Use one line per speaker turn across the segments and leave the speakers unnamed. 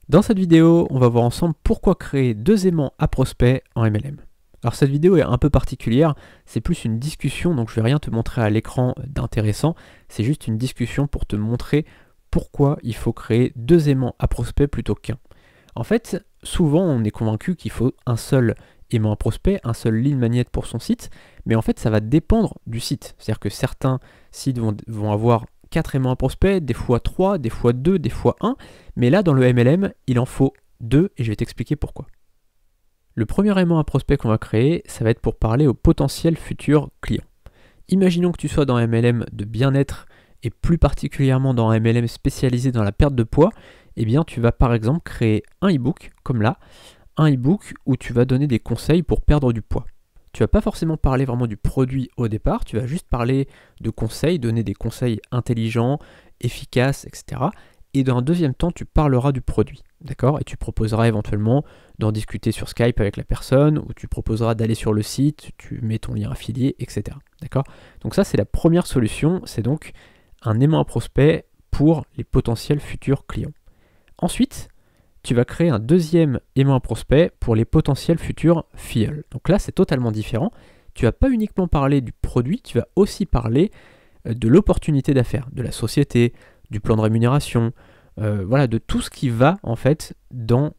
Dans cette vidéo, on va voir ensemble pourquoi créer deux aimants à prospect en MLM. Alors cette vidéo est un peu particulière, c'est plus une discussion, donc je vais rien te montrer à l'écran d'intéressant, c'est juste une discussion pour te montrer pourquoi il faut créer deux aimants à prospect plutôt qu'un. En fait, souvent on est convaincu qu'il faut un seul aimant à prospect, un seul lead magnet pour son site, mais en fait ça va dépendre du site. C'est-à-dire que certains sites vont avoir 4 aimants à prospect, des fois 3, des fois 2, des fois 1, mais là dans le MLM, il en faut 2 et je vais t'expliquer pourquoi. Le premier aimant à prospect qu'on va créer, ça va être pour parler aux potentiels futurs clients. Imaginons que tu sois dans un MLM de bien-être et plus particulièrement dans un MLM spécialisé dans la perte de poids, eh bien tu vas par exemple créer un e-book comme là, un e-book où tu vas donner des conseils pour perdre du poids. Tu vas pas forcément parler vraiment du produit au départ, tu vas juste parler de conseils, donner des conseils intelligents, efficaces, etc. Et dans un deuxième temps, tu parleras du produit, d'accord? Et tu proposeras éventuellement d'en discuter sur Skype avec la personne, ou tu proposeras d'aller sur le site, tu mets ton lien affilié, etc. D'accord? Donc ça, c'est la première solution, c'est donc un aimant à prospect pour les potentiels futurs clients. Ensuite, tu vas créer un deuxième aimant à prospect pour les potentiels futurs filleuls. Donc là, c'est totalement différent. Tu vas pas uniquement parler du produit, tu vas aussi parler de l'opportunité d'affaires, de la société, du plan de rémunération, voilà, de tout ce qui va en fait dans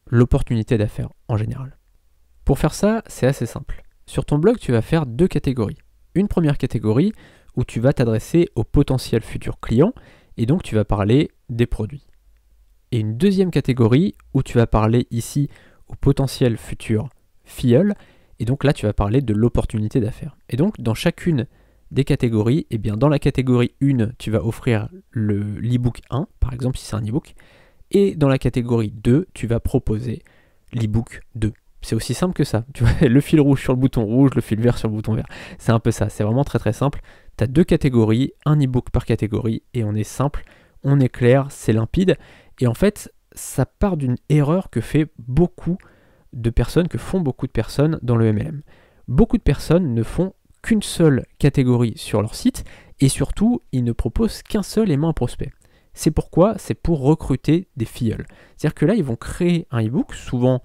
l'opportunité d'affaires en général. Pour faire ça, c'est assez simple. Sur ton blog, tu vas faire deux catégories. Une première catégorie où tu vas t'adresser aux potentiels futurs clients et donc tu vas parler des produits. Et une deuxième catégorie où tu vas parler ici aux potentiels futurs filleuls et donc là tu vas parler de l'opportunité d'affaires. Et donc dans chacune des catégories, eh bien dans la catégorie 1, tu vas offrir l'e-book 1, par exemple si c'est un e-book, et dans la catégorie 2, tu vas proposer l'e-book 2. C'est aussi simple que ça. Tu vois, le fil rouge sur le bouton rouge, le fil vert sur le bouton vert. C'est un peu ça, c'est vraiment très très simple. Tu as deux catégories, un e-book par catégorie, et on est simple, on est clair, c'est limpide. Et en fait, ça part d'une erreur que font beaucoup de personnes dans le MLM. Beaucoup de personnes ne font qu'une seule catégorie sur leur site et surtout, ils ne proposent qu'un seul aimant à prospect. C'est pourquoi? C'est pour recruter des filleuls. C'est-à-dire que là, ils vont créer un e-book, souvent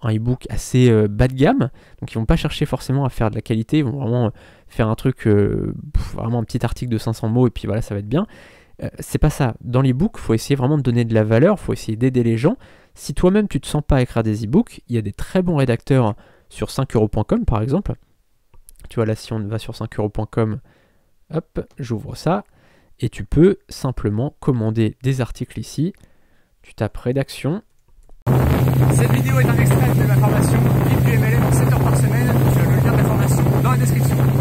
un e-book assez bas de gamme, donc ils ne vont pas chercher forcément à faire de la qualité, ils vont vraiment faire un truc, vraiment un petit article de 500 mots et puis voilà, ça va être bien. C'est pas ça. Dans l'e-book, il faut essayer vraiment de donner de la valeur, il faut essayer d'aider les gens. Si toi-même tu ne te sens pas à écrire des e-books, il y a des très bons rédacteurs sur 5euros.com par exemple. Tu vois là, si on va sur 5euros.com, hop, j'ouvre ça, et tu peux simplement commander des articles ici. Tu tapes rédaction.
Cette vidéo est un extrait de ma formation Vivre du MLM en 7 heures par semaine. Tu as le lien de la formation dans la description.